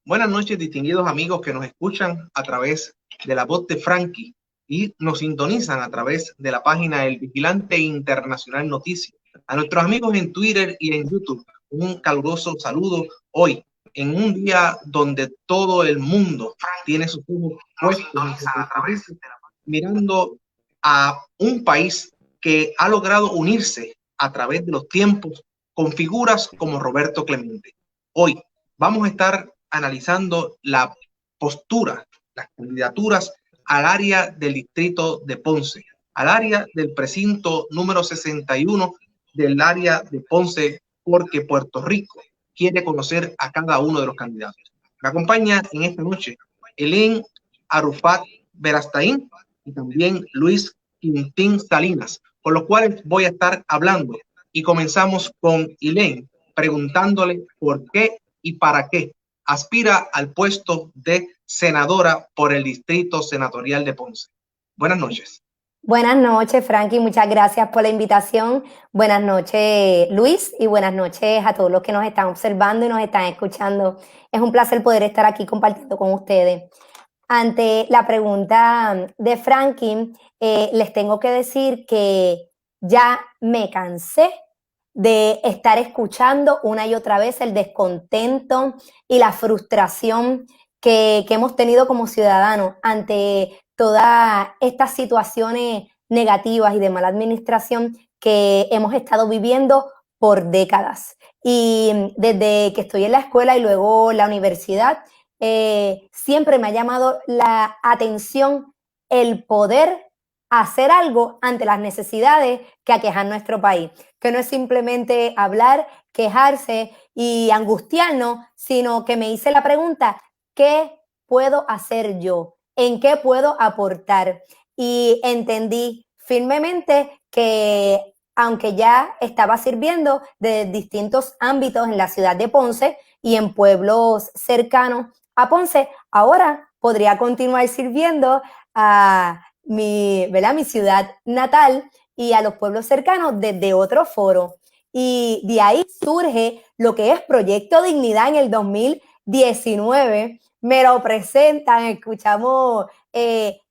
Buenas noches, distinguidos amigos que nos escuchan a través de la voz de Frankie y nos sintonizan a través de la página El Vigilante Internacional Noticias. A nuestros amigos en Twitter y en YouTube, un caluroso saludo hoy, en un día donde todo el mundo tiene sus ojos puestos mirando a un país que ha logrado unirse a través de los tiempos con figuras como Roberto Clemente. Hoy vamos a estar analizando la postura, las candidaturas al área del distrito de Ponce, al área del precinto número 61 del área de Ponce, porque Puerto Rico quiere conocer a cada uno de los candidatos. Me acompaña en esta noche Helen Arufat Verastaín y también Luis Quintín Salinas, con los cuales voy a estar hablando. Y comenzamos con Helen, preguntándole por qué y para qué aspira al puesto de senadora por el distrito senatorial de Ponce. Buenas noches. Buenas noches, Frankie. Muchas gracias por la invitación. Buenas noches, Luis, y buenas noches a todos los que nos están observando y nos están escuchando. Es un placer poder estar aquí compartiendo con ustedes. Ante la pregunta de Frankie, les tengo que decir que ya me cansé de estar escuchando una y otra vez el descontento y la frustración que hemos tenido como ciudadanos ante todas estas situaciones negativas y de mala administración que hemos estado viviendo por décadas. Y desde que estoy en la escuela y luego la universidad, siempre me ha llamado la atención el poder hacer algo ante las necesidades que aquejan nuestro país, que no es simplemente hablar, quejarse y angustiarnos, sino que me hice la pregunta, ¿qué puedo hacer yo? ¿En qué puedo aportar? Y entendí firmemente que aunque ya estaba sirviendo de distintos ámbitos en la ciudad de Ponce y en pueblos cercanos a Ponce, ahora podría continuar sirviendo a mi ciudad natal y a los pueblos cercanos desde otro foro. Y de ahí surge lo que es Proyecto Dignidad en el 2019. Me lo presentan, escuchamos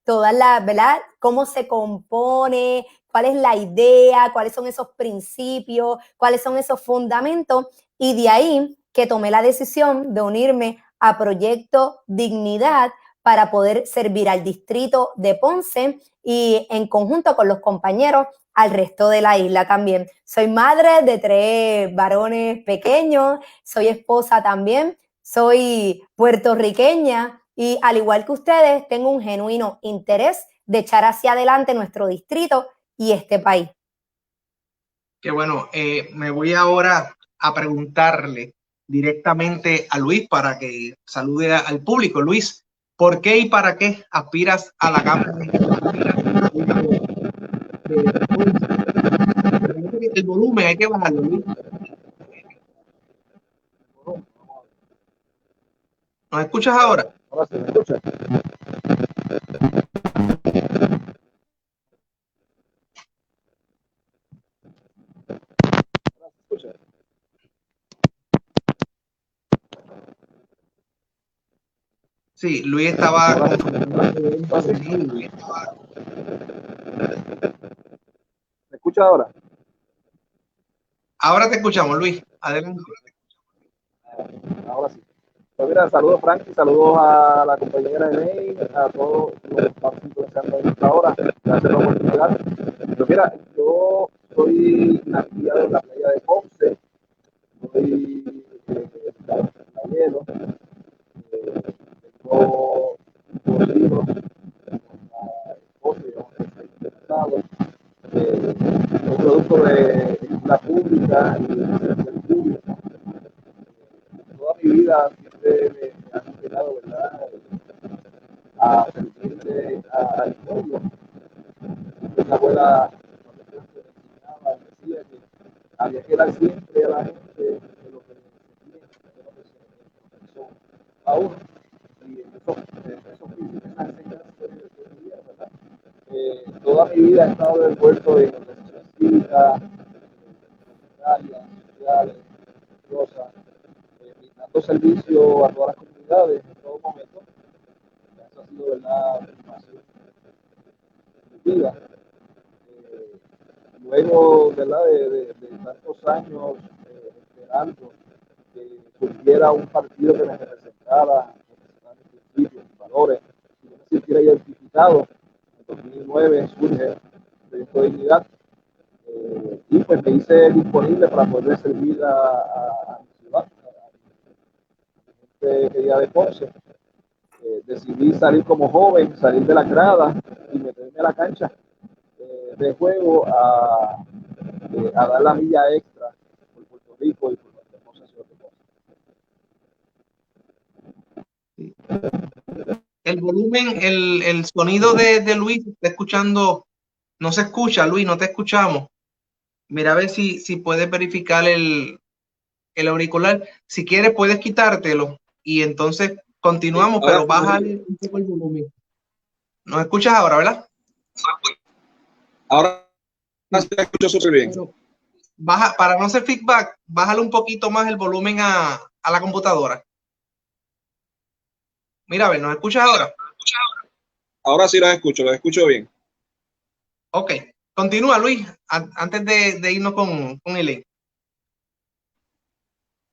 todas las, ¿verdad? Cómo se compone, cuál es la idea, cuáles son esos principios, cuáles son esos fundamentos. Y de ahí que tomé la decisión de unirme a Proyecto Dignidad para poder servir al distrito de Ponce y en conjunto con los compañeros al resto de la isla también. Soy madre de 3 varones pequeños, soy esposa también, soy puertorriqueña y al igual que ustedes tengo un genuino interés de echar hacia adelante nuestro distrito y este país. Qué bueno, me voy ahora a preguntarle directamente a Luis para que salude al público. Luis, ¿por qué y para qué aspiras a la Cámara? El volumen hay que bajarlo, Luis. ¿Nos escuchas ahora? Ahora sí, ¿me escuchas? Sí, Luis estaba... ¿Me escuchas ahora? Ahora te escuchamos, Luis. Adelante. Ahora sí. Pues mira, saludos Frankie, saludos a la compañera Elaine, a todos los que están sintonizando en esta hora. Gracias por la oportunidad. Pues mira, yo soy nacido en la playa de Ponce, soy playero, tengo 2 hijos, un producto de la pública y del servicio público. Toda mi vida siempre me ha inspirado, ¿verdad?, a servirle al pueblo. Mi abuela decía que había que dar siempre a la gente de lo que necesita, a uno. Y eso esas enseñanzas de vida, ¿verdad? Toda mi vida he estado envuelto en organizaciones cívicas, comunitarias, sociales, religiosas, brindando servicio a todas las comunidades oportunidades en todo momento. Eso ha sido, ¿verdad?, mi vida. Luego, ¿verdad?, de tantos años esperando que surgiera un partido que me representara mis principios, mis valores, y yo me sintiera identificado, en 2009 surge el Proyecto de Dignidad, y pues me hice disponible para poder servir a mi ciudad, a mi gente querida de Ponce. Decidí salir como joven, salir de la grada y meterme a la cancha de juego a dar la milla extra por Puerto Rico y por nuestra hermosa ciudad de Ponce. El volumen, el sonido de Luis, está escuchando, no se escucha, Luis, no te escuchamos. Mira a ver si puedes verificar el auricular. Si quieres, puedes quitártelo y entonces continuamos, Ahora, pero baja un poco el volumen. ¿Nos escuchas ahora, verdad? ahora se escucha súper bien. Baja, para no hacer feedback, bájale un poquito más el volumen a la computadora. Mira, a ver, ¿nos escuchas ahora? Ahora sí los escucho bien. Ok, continúa, Luis, antes de irnos con Elaine.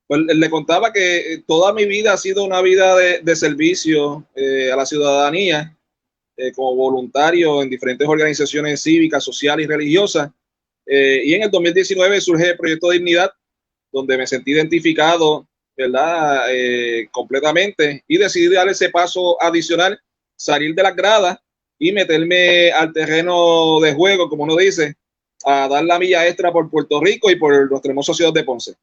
Pues le contaba que toda mi vida ha sido una vida de servicio a la ciudadanía, como voluntario en diferentes organizaciones cívicas, sociales y religiosas. Y en el 2019 surge el Proyecto Dignidad, donde me sentí identificado, ¿verdad?, completamente, y decidí dar ese paso adicional, salir de las gradas y meterme al terreno de juego, como uno dice, a dar la milla extra por Puerto Rico y por nuestra hermosa ciudad de Ponce.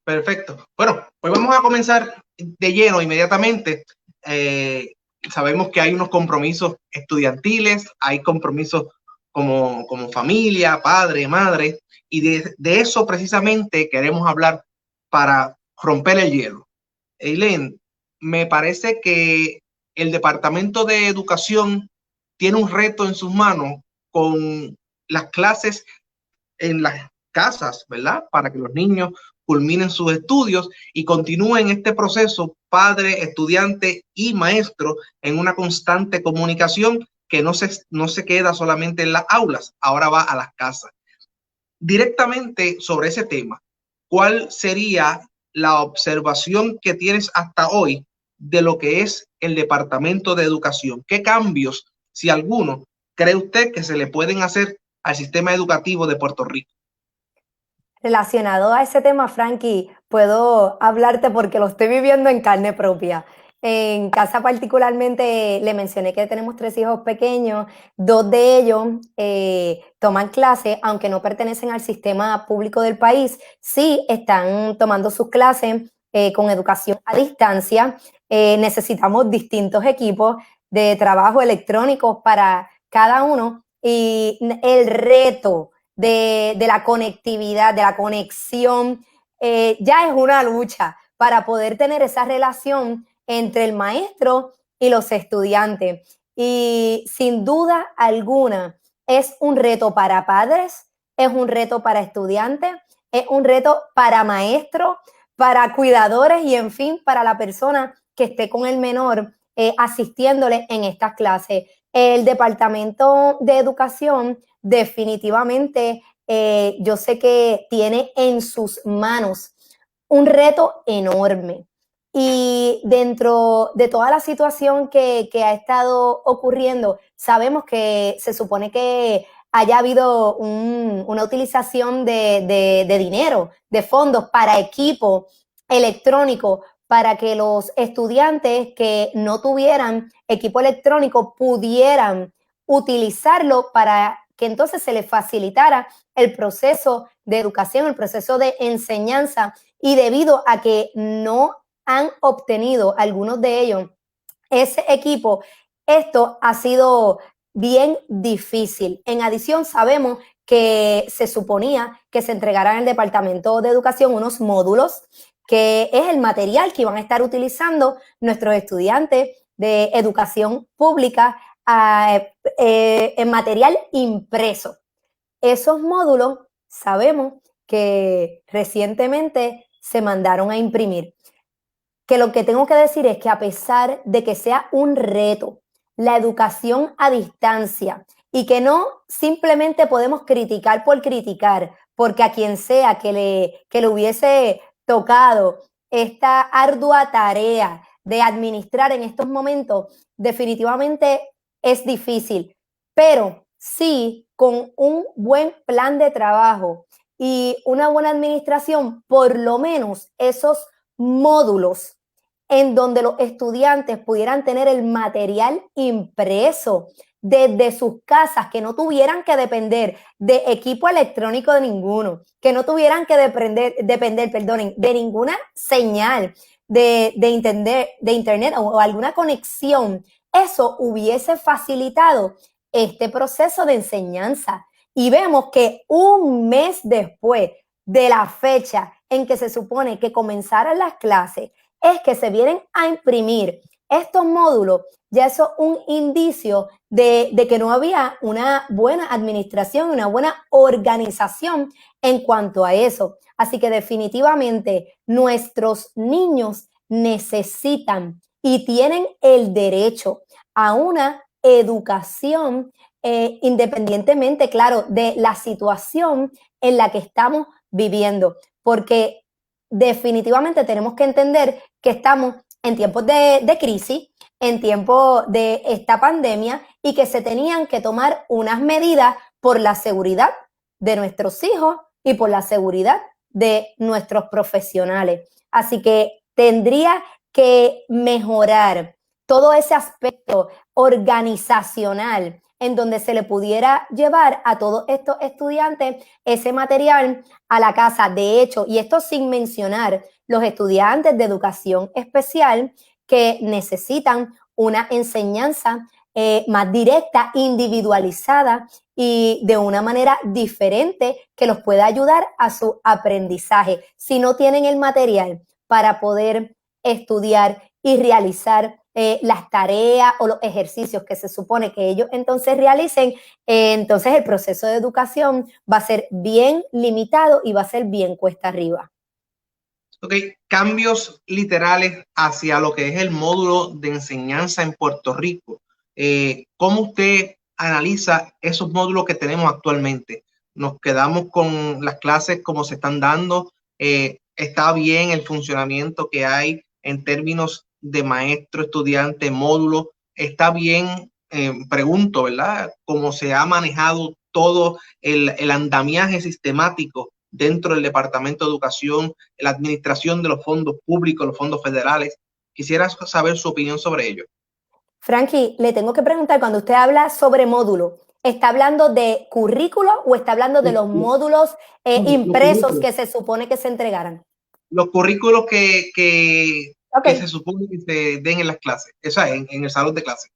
Perfecto. Bueno, pues vamos a comenzar de lleno inmediatamente. Sabemos que hay unos compromisos estudiantiles, hay compromisos como familia, padre, madre, y de eso precisamente queremos hablar para romper el hielo. Eileen, me parece que el Departamento de Educación tiene un reto en sus manos con las clases en las casas, ¿verdad? Para que los niños culminen sus estudios y continúen este proceso padre, estudiante y maestro en una constante comunicación que no se queda solamente en las aulas, ahora va a las casas. Directamente sobre ese tema, ¿cuál sería la observación que tienes hasta hoy de lo que es el Departamento de Educación? ¿Qué cambios, si alguno, cree usted que se le pueden hacer al sistema educativo de Puerto Rico? Relacionado a ese tema, Frankie, puedo hablarte porque lo estoy viviendo en carne propia. En casa particularmente le mencioné que tenemos 3 hijos pequeños, 2 de ellos toman clases, aunque no pertenecen al sistema público del país, sí están tomando sus clases con educación a distancia. Necesitamos distintos equipos de trabajo electrónicos para cada uno y el reto de la conectividad, de la conexión, ya es una lucha para poder tener esa relación entre el maestro y los estudiantes. Y sin duda alguna es un reto para padres, es un reto para estudiantes, es un reto para maestros, para cuidadores y en fin, para la persona que esté con el menor asistiéndole en estas clases. El Departamento de Educación definitivamente yo sé que tiene en sus manos un reto enorme. Y dentro de toda la situación que ha estado ocurriendo, sabemos que se supone que haya habido una utilización de dinero, de fondos para equipo electrónico, para que los estudiantes que no tuvieran equipo electrónico pudieran utilizarlo para que entonces se les facilitara el proceso de educación, el proceso de enseñanza, y debido a que no han obtenido algunos de ellos ese equipo, esto ha sido bien difícil. En adición, sabemos que se suponía que se entregaran al Departamento de Educación unos módulos, que es el material que iban a estar utilizando nuestros estudiantes de educación pública en material impreso. Esos módulos sabemos que recientemente se mandaron a imprimir. que lo que tengo que decir es que a pesar de que sea un reto, la educación a distancia, y que no simplemente podemos criticar por criticar, porque a quien sea que le hubiese tocado esta ardua tarea de administrar en estos momentos, definitivamente es difícil, pero sí con un buen plan de trabajo y una buena administración, por lo menos esos módulos en donde los estudiantes pudieran tener el material impreso desde sus casas, que no tuvieran que depender de equipo electrónico de ninguno, que no tuvieran que depender, perdonen, de ninguna señal de internet o alguna conexión. Eso hubiese facilitado este proceso de enseñanza. Y vemos que un mes después de la fecha en que se supone que comenzaran las clases, es que se vienen a imprimir estos módulos. Ya eso es un indicio de que no había una buena administración, una buena organización en cuanto a eso. Así que definitivamente nuestros niños necesitan y tienen el derecho a una educación independientemente, claro, de la situación en la que estamos viviendo, porque definitivamente tenemos que entender que estamos en tiempos de crisis, en tiempos de esta pandemia, y que se tenían que tomar unas medidas por la seguridad de nuestros hijos y por la seguridad de nuestros profesionales. Así que tendría que mejorar todo ese aspecto organizacional en donde se le pudiera llevar a todos estos estudiantes ese material a la casa. De hecho, y esto sin mencionar los estudiantes de educación especial que necesitan una enseñanza más directa, individualizada y de una manera diferente que los pueda ayudar a su aprendizaje. Si no tienen el material para poder estudiar y realizar las tareas o los ejercicios que se supone que ellos entonces realicen, entonces el proceso de educación va a ser bien limitado y va a ser bien cuesta arriba. Ok, cambios literales hacia lo que es el módulo de enseñanza en Puerto Rico. ¿Cómo usted analiza esos módulos que tenemos actualmente? ¿Nos quedamos con las clases como se están dando? ¿Está bien el funcionamiento que hay en términos de maestro, estudiante, módulo? ¿Está bien, pregunto, ¿verdad? ¿Cómo se ha manejado todo el andamiaje sistemático dentro del Departamento de Educación, la administración de los fondos públicos, los fondos federales? Quisiera saber su opinión sobre ello. Frankie, le tengo que preguntar, cuando usted habla sobre módulo, ¿está hablando de currículo o está hablando de los módulos impresos que se supone que se entregaran? Los currículos que Okay. se supone que se den en las clases, o sea, en el salón de clases.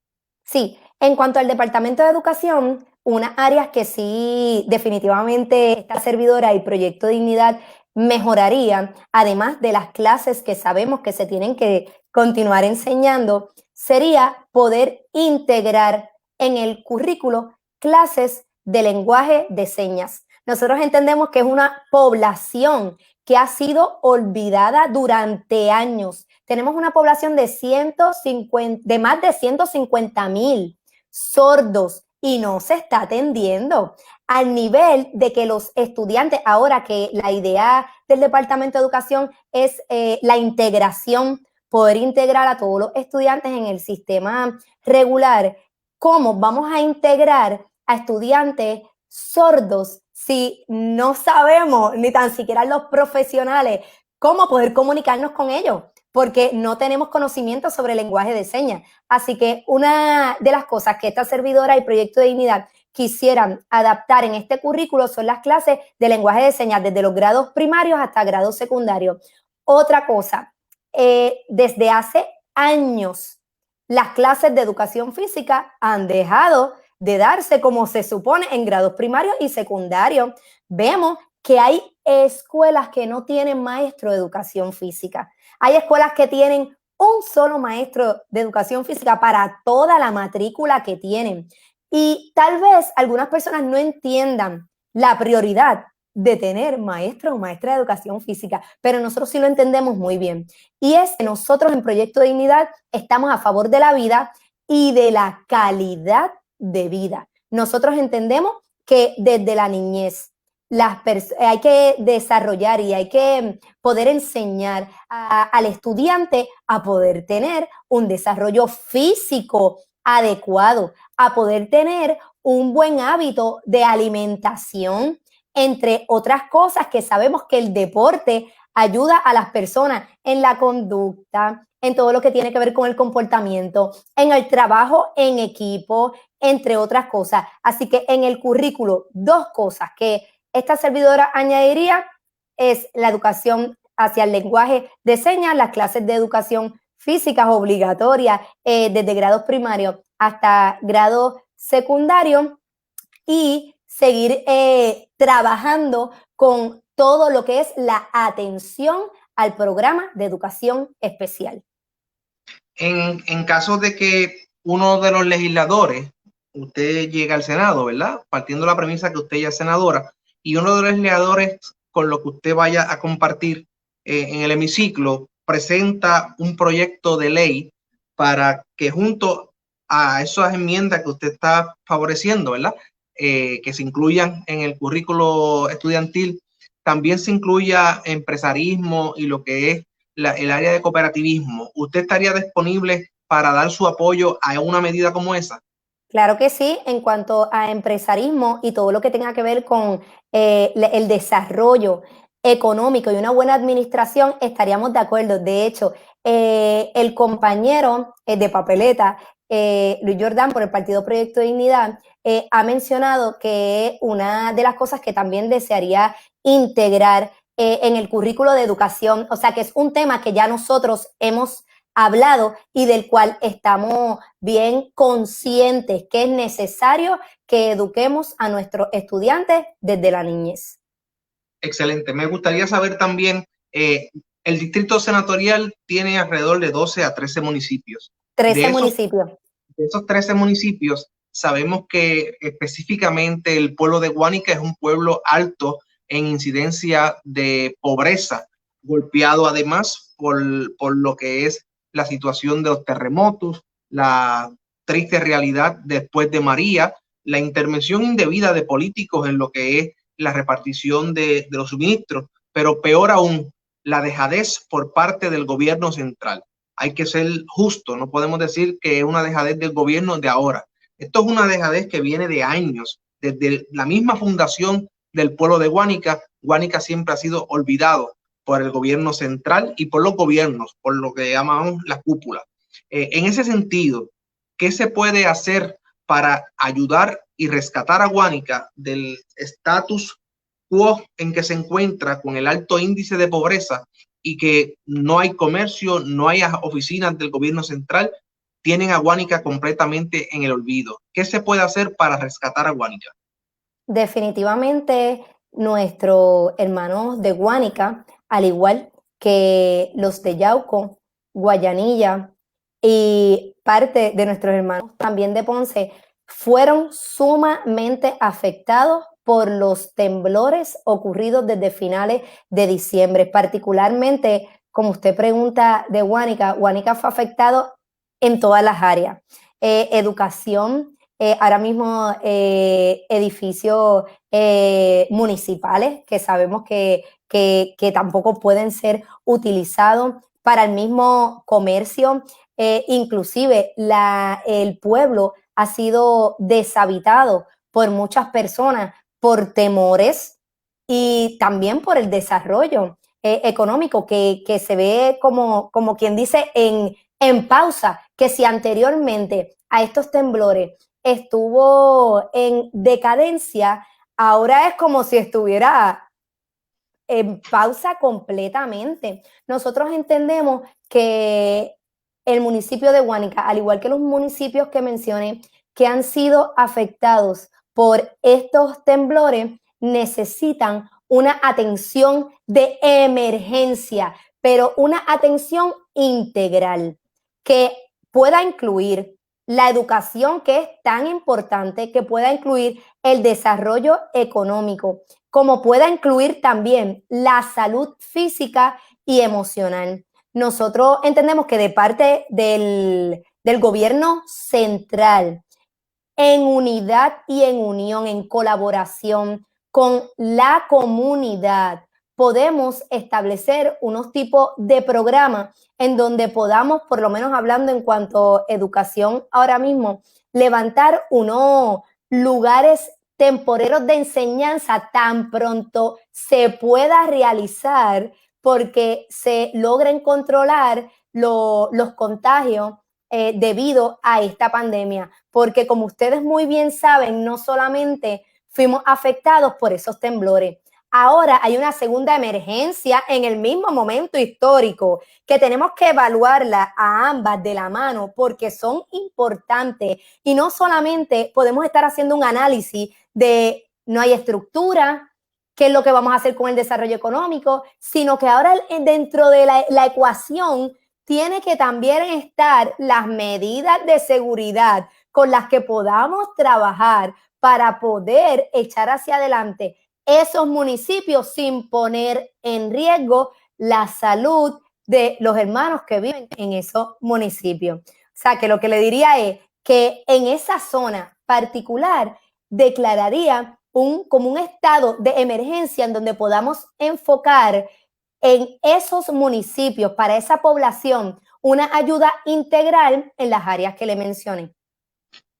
Sí, en cuanto al Departamento de Educación, unas áreas que sí definitivamente esta servidora y Proyecto Dignidad mejorarían, además de las clases que sabemos que se tienen que continuar enseñando, sería poder integrar en el currículo clases de lenguaje de señas. Nosotros entendemos que es una población que ha sido olvidada durante años. Tenemos una población de más de 150,000 sordos y no se está atendiendo al nivel de que los estudiantes, ahora que la idea del Departamento de Educación es la integración, poder integrar a todos los estudiantes en el sistema regular, ¿cómo vamos a integrar a estudiantes sordos si no sabemos, ni tan siquiera los profesionales, cómo poder comunicarnos con ellos? Porque no tenemos conocimiento sobre el lenguaje de señas. Así que una de las cosas que esta servidora y Proyecto de Dignidad quisieran adaptar en este currículo son las clases de lenguaje de señas, desde los grados primarios hasta grados secundarios. Otra cosa, desde hace años, las clases de educación física han dejado de darse como se supone en grados primarios y secundarios. Vemos que hay escuelas que no tienen maestro de educación física. Hay escuelas que tienen un solo maestro de educación física para toda la matrícula que tienen. Y tal vez algunas personas no entiendan la prioridad de tener maestro o maestra de educación física, pero nosotros sí lo entendemos muy bien. Y es que nosotros en Proyecto Dignidad estamos a favor de la vida y de la calidad de vida. Nosotros entendemos que desde la niñez hay que desarrollar y hay que poder enseñar al estudiante a poder tener un desarrollo físico adecuado, a poder tener un buen hábito de alimentación, entre otras cosas que sabemos que el deporte ayuda a las personas en la conducta, en todo lo que tiene que ver con el comportamiento, en el trabajo en equipo, entre otras cosas. Así que en el currículo, 2 cosas que esta servidora añadiría es la educación hacia el lenguaje de señas, las clases de educación físicas obligatorias desde grados primarios hasta grado secundario y seguir trabajando con todo lo que es la atención al programa de educación especial. En caso de que uno de los legisladores, usted llega al Senado, ¿verdad? Partiendo de la premisa que usted ya es senadora, y uno de los legisladores con lo que usted vaya a compartir en el hemiciclo presenta un proyecto de ley para que junto a esas enmiendas que usted está favoreciendo, ¿verdad? Que se incluyan en el currículo estudiantil, también se incluya empresarismo y lo que es el área de cooperativismo. ¿Usted estaría disponible para dar su apoyo a una medida como esa? Claro que sí, en cuanto a empresarismo y todo lo que tenga que ver con el desarrollo económico y una buena administración, estaríamos de acuerdo. De hecho, el compañero de papeleta, Luis Jordán, por el Partido Proyecto Dignidad, ha mencionado que una de las cosas que también desearía integrar en el currículo de educación, o sea que es un tema que ya nosotros hemos hablado y del cual estamos bien conscientes que es necesario que eduquemos a nuestros estudiantes desde la niñez. Excelente. Me gustaría saber también, el distrito senatorial tiene alrededor de 12 a 13 municipios. 13 municipios. De esos 13 municipios, sabemos que específicamente el pueblo de Guánica es un pueblo alto en incidencia de pobreza, golpeado además por lo que es la situación de los terremotos, la triste realidad después de María, la intervención indebida de políticos en lo que es la repartición de los suministros, pero peor aún, la dejadez por parte del gobierno central. Hay que ser justo, no podemos decir que es una dejadez del gobierno de ahora. Esto es una dejadez que viene de años, desde la misma fundación del pueblo de Guánica. Guánica siempre ha sido olvidado por el gobierno central y por los gobiernos, por lo que llamamos la cúpula. En ese sentido, ¿qué se puede hacer para ayudar y rescatar a Guánica del estatus quo en que se encuentra con el alto índice de pobreza y que no hay comercio, no hay oficinas del gobierno central? Tienen a Guánica completamente en el olvido. ¿Qué se puede hacer para rescatar a Guánica? Definitivamente nuestros hermanos de Guánica, al igual que los de Yauco, Guayanilla y parte de nuestros hermanos también de Ponce, fueron sumamente afectados por los temblores ocurridos desde finales de diciembre. Particularmente, como usted pregunta de Guánica, Guánica fue afectado en todas las áreas. Educación, ahora mismo edificios municipales que sabemos que tampoco pueden ser utilizados para el mismo comercio. Inclusive el pueblo ha sido deshabitado por muchas personas por temores y también por el desarrollo económico que se ve como quien dice en pausa, que si anteriormente a estos temblores estuvo en decadencia, ahora es como si estuviera en pausa completamente. Nosotros entendemos que el municipio de Guánica, al igual que los municipios que mencioné, que han sido afectados por estos temblores, necesitan una atención de emergencia, pero una atención integral que pueda incluir la educación, que es tan importante, que pueda incluir el desarrollo económico, como pueda incluir también la salud física y emocional. Nosotros entendemos que de parte del gobierno central, en unidad y en unión, en colaboración con la comunidad, podemos establecer unos tipos de programas en donde podamos, por lo menos hablando en cuanto a educación ahora mismo, levantar unos lugares temporeros de enseñanza tan pronto se pueda realizar porque se logren controlar los contagios debido a esta pandemia, porque como ustedes muy bien saben, no solamente fuimos afectados por esos temblores, ahora hay una segunda emergencia en el mismo momento histórico que tenemos que evaluarla a ambas de la mano porque son importantes y no solamente podemos estar haciendo un análisis de no hay estructura, qué es lo que vamos a hacer con el desarrollo económico, sino que ahora dentro de la ecuación tiene que también estar las medidas de seguridad con las que podamos trabajar para poder echar hacia adelante esos municipios sin poner en riesgo la salud de los hermanos que viven en esos municipios. O sea, que lo que le diría es que en esa zona particular declararía como un estado de emergencia en donde podamos enfocar en esos municipios, para esa población, una ayuda integral en las áreas que le mencioné.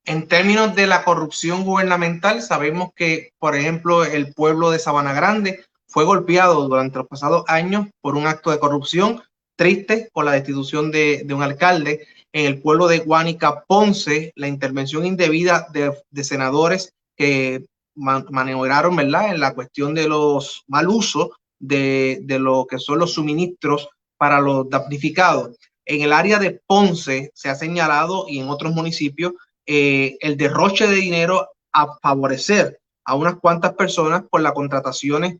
En términos de la corrupción gubernamental, sabemos que, por ejemplo, el pueblo de Sabana Grande fue golpeado durante los pasados años por un acto de corrupción triste con la destitución de un alcalde. En el pueblo de Guánica, Ponce, la intervención indebida de senadores que maniobraron, ¿verdad?, en la cuestión de los mal usos de lo que son los suministros para los damnificados. En el área de Ponce se ha señalado, y en otros municipios, el derroche de dinero a favorecer a unas cuantas personas por las contrataciones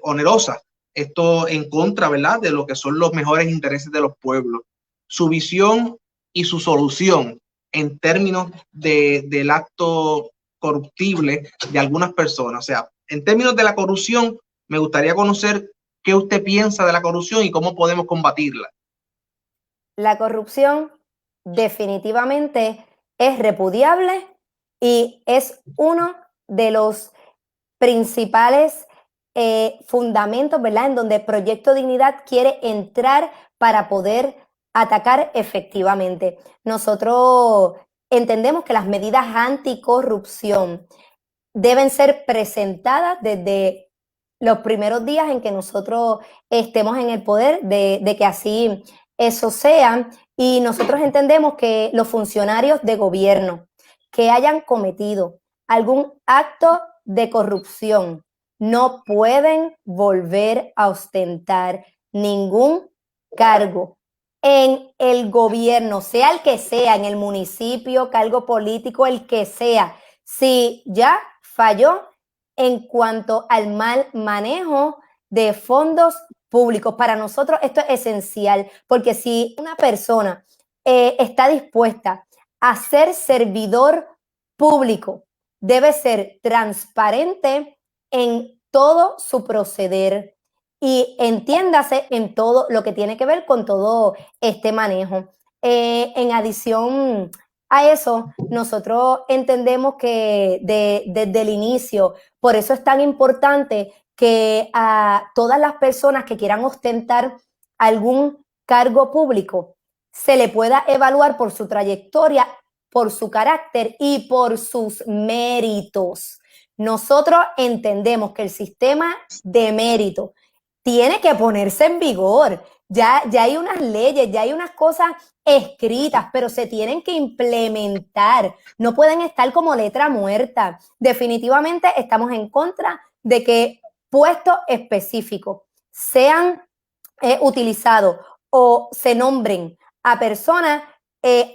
onerosas. Esto en contra, ¿verdad?, de lo que son los mejores intereses de los pueblos. Su visión y su solución en términos del acto corruptible de algunas personas. O sea, en términos de la corrupción, me gustaría conocer qué usted piensa de la corrupción y cómo podemos combatirla. La corrupción definitivamente es repudiable y es uno de los principales fundamentos, ¿verdad?, en donde Proyecto Dignidad quiere entrar para poder atacar efectivamente. Nosotros entendemos que las medidas anticorrupción deben ser presentadas desde los primeros días en que nosotros estemos en el poder, de que así eso sea. Y nosotros entendemos que los funcionarios de gobierno que hayan cometido algún acto de corrupción no pueden volver a ostentar ningún cargo en el gobierno, sea el que sea, en el municipio, cargo político, el que sea. Si ya falló en cuanto al mal manejo de fondos públicos, para nosotros esto es esencial, porque si una persona está dispuesta a ser servidor público, debe ser transparente en todo su proceder y entiéndase en todo lo que tiene que ver con todo este manejo. En adición a eso, nosotros entendemos que desde el inicio, por eso es tan importante que a todas las personas que quieran ostentar algún cargo público se le pueda evaluar por su trayectoria, por su carácter y por sus méritos. Nosotros entendemos que el sistema de mérito tiene que ponerse en vigor. Ya hay unas leyes, ya hay unas cosas escritas, pero se tienen que implementar. No pueden estar como letra muerta. Definitivamente estamos en contra de que puestos específicos sean utilizados o se nombren a personas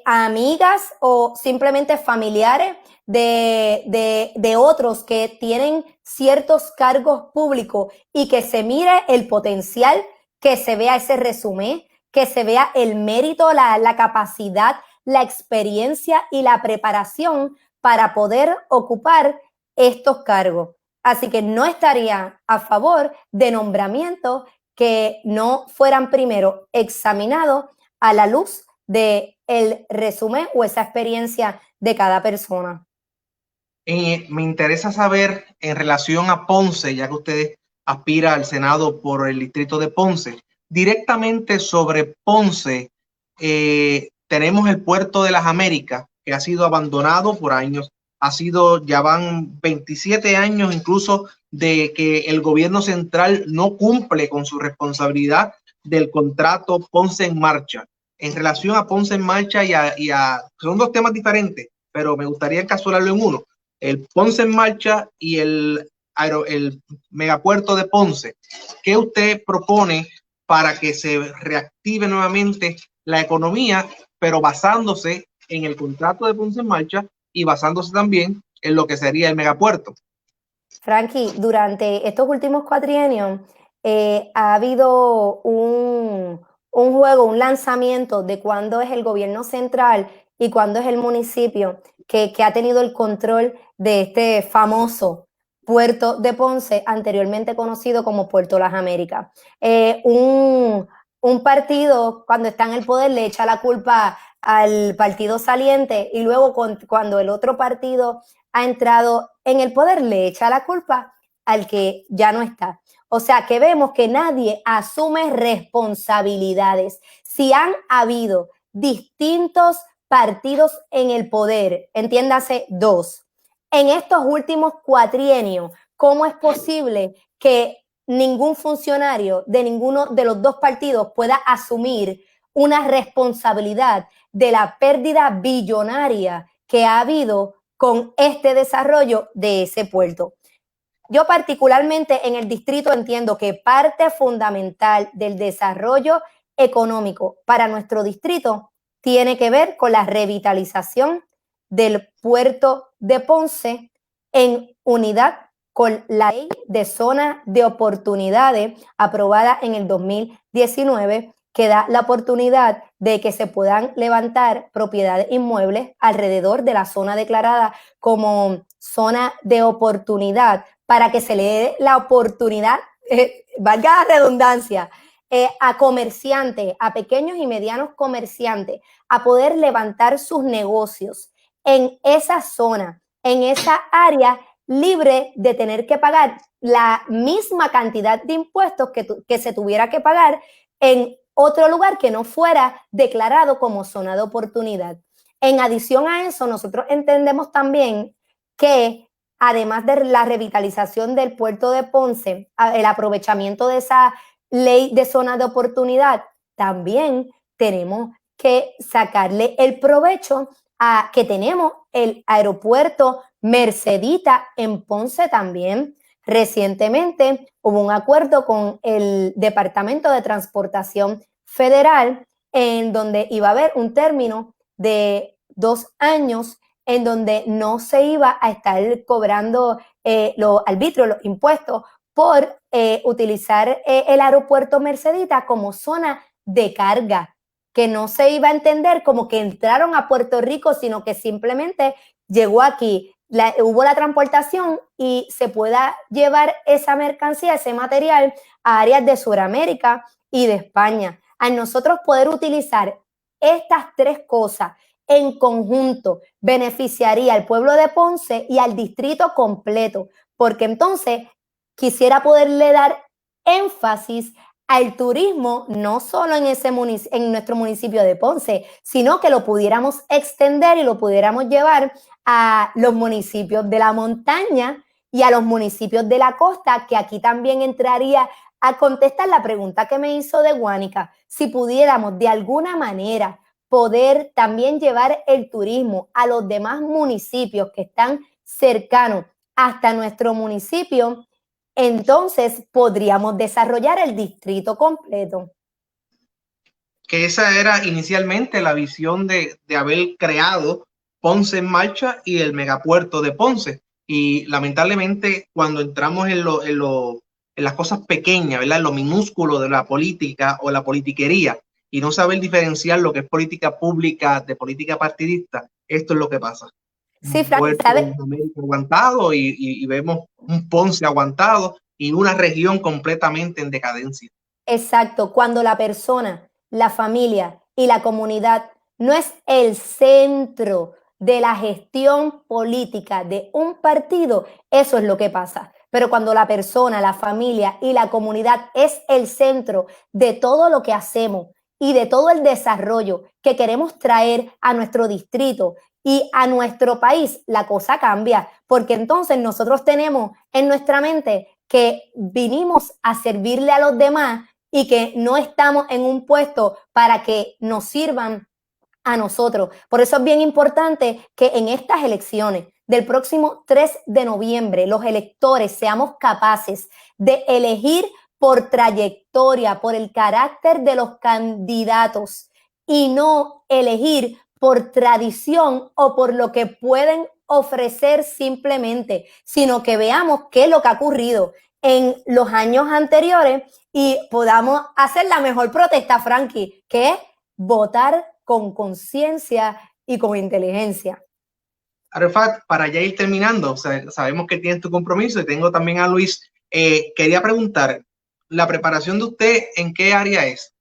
amigas o simplemente familiares de otros que tienen ciertos cargos públicos y que se mire el potencial, que se vea ese resumen, que se vea el mérito, la capacidad, la experiencia y la preparación para poder ocupar estos cargos. Así que no estaría a favor de nombramientos que no fueran primero examinados a la luz de el resumen o esa experiencia de cada persona. Me interesa saber en relación a Ponce, ya que usted aspira al Senado por el distrito de Ponce, directamente sobre Ponce, tenemos el Puerto de las Américas, que ha sido abandonado por años. Ya van 27 años incluso de que el gobierno central no cumple con su responsabilidad del contrato Ponce en Marcha. En relación a Ponce en Marcha son dos temas diferentes, pero me gustaría encapsularlo en uno. El Ponce en Marcha y el megapuerto de Ponce. ¿Qué usted propone para que se reactive nuevamente la economía, pero basándose en el contrato de Ponce en Marcha y basándose también en lo que sería el megapuerto? Frankie, durante estos últimos cuatrienios ha habido un juego, un lanzamiento de cuándo es el gobierno central y cuándo es el municipio que ha tenido el control de este famoso puerto de Ponce, anteriormente conocido como Puerto Las Américas. Un partido, cuando está en el poder, le echa la culpa al partido saliente y luego cuando el otro partido ha entrado en el poder, le echa la culpa al que ya no está. O sea, que vemos que nadie asume responsabilidades. Si han habido distintos partidos en el poder, entiéndase dos, en estos últimos cuatrienios, ¿cómo es posible que ningún funcionario de ninguno de los dos partidos pueda asumir una responsabilidad de la pérdida billonaria que ha habido con este desarrollo de ese puerto? Yo particularmente en el distrito entiendo que parte fundamental del desarrollo económico para nuestro distrito tiene que ver con la revitalización del puerto de Ponce en unidad con la ley de zona de oportunidades aprobada en el 2019, que da la oportunidad de que se puedan levantar propiedades inmuebles alrededor de la zona declarada como zona de oportunidad, para que se le dé la oportunidad, valga la redundancia, a comerciantes, a pequeños y medianos comerciantes, a poder levantar sus negocios en esa zona, en esa área, libre de tener que pagar la misma cantidad de impuestos que se tuviera que pagar en otro lugar que no fuera declarado como zona de oportunidad. En adición a eso, nosotros entendemos también que además de la revitalización del puerto de Ponce, el aprovechamiento de esa ley de zona de oportunidad, también tenemos que sacarle el provecho a que tenemos el aeropuerto Mercedita en Ponce también. Recientemente hubo un acuerdo con el Departamento de Transportación Federal en donde iba a haber un término de 2 años en donde no se iba a estar cobrando los arbitrios, los impuestos por utilizar el aeropuerto Mercedita como zona de carga, que no se iba a entender como que entraron a Puerto Rico, sino que simplemente llegó aquí, hubo la transportación y se pueda llevar esa mercancía, ese material a áreas de Sudamérica y de España. A nosotros poder utilizar estas tres cosas en conjunto beneficiaría al pueblo de Ponce y al distrito completo, porque entonces quisiera poderle dar énfasis al turismo, no solo en nuestro municipio de Ponce, sino que lo pudiéramos extender y lo pudiéramos llevar a los municipios de la montaña y a los municipios de la costa, que aquí también entraría a contestar la pregunta que me hizo de Guánica, si pudiéramos de alguna manera poder también llevar el turismo a los demás municipios que están cercanos hasta nuestro municipio, entonces podríamos desarrollar el distrito completo. Que esa era inicialmente la visión de haber creado Ponce en Marcha y el megapuerto de Ponce. Y lamentablemente cuando entramos en las cosas pequeñas, ¿verdad? En lo minúsculo de la política o la politiquería, y no saber diferenciar lo que es política pública de política partidista, esto es lo que pasa. Sí, Frank, Puerto ¿sabes? América aguantado y vemos un Ponce aguantado y una región completamente en decadencia. Exacto, cuando la persona, la familia y la comunidad no es el centro de la gestión política de un partido, eso es lo que pasa. Pero cuando la persona, la familia y la comunidad es el centro de todo lo que hacemos y de todo el desarrollo que queremos traer a nuestro distrito y a nuestro país, la cosa cambia, porque entonces nosotros tenemos en nuestra mente que vinimos a servirle a los demás y que no estamos en un puesto para que nos sirvan a nosotros. Por eso es bien importante que en estas elecciones del próximo 3 de noviembre los electores seamos capaces de elegir por trayectoria, por el carácter de los candidatos y no elegir por tradición o por lo que pueden ofrecer simplemente, sino que veamos qué es lo que ha ocurrido en los años anteriores y podamos hacer la mejor protesta, Frankie, que es votar con conciencia y con inteligencia. Arafat, para ya ir terminando, o sea, sabemos que tienes tu compromiso y tengo también a Luis. Quería preguntar, ¿la preparación de usted en qué área es?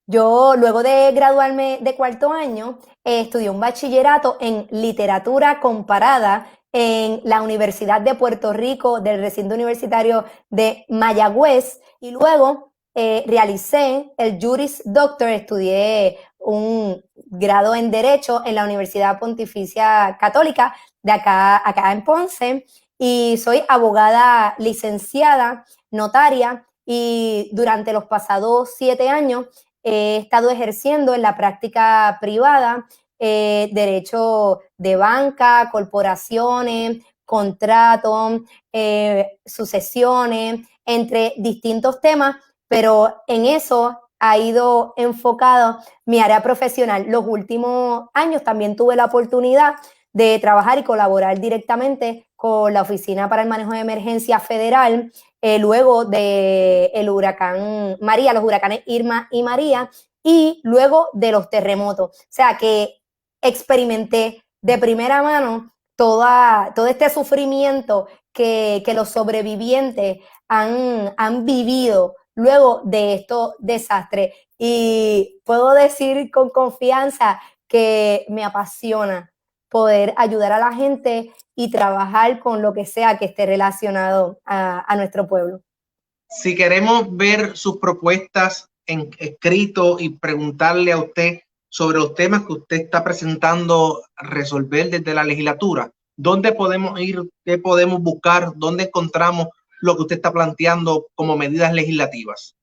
Yo, luego de graduarme de cuarto año, estudié un bachillerato en literatura comparada en la Universidad de Puerto Rico, del recinto universitario de Mayagüez, y luego realicé el Juris Doctor, estudié un grado en Derecho en la Universidad Pontificia Católica de acá en Ponce, y soy abogada licenciada, notaria, y durante los pasados 7 años he estado ejerciendo en la práctica privada derecho de banca, corporaciones, contratos, sucesiones, entre distintos temas, pero en eso ha ido enfocado mi área profesional. Los últimos años también tuve la oportunidad de trabajar y colaborar directamente con la Oficina para el Manejo de Emergencia Federal, luego del huracán María, los huracanes Irma y María, y luego de los terremotos. O sea que experimenté de primera mano todo este sufrimiento que los sobrevivientes han vivido luego de estos desastres. Y puedo decir con confianza que me apasiona poder ayudar a la gente y trabajar con lo que sea que esté relacionado a nuestro pueblo. Si queremos ver sus propuestas en escrito y preguntarle a usted sobre los temas que usted está presentando resolver desde la legislatura, ¿dónde podemos ir? ¿Qué podemos buscar? ¿Dónde encontramos lo que usted está planteando como medidas legislativas?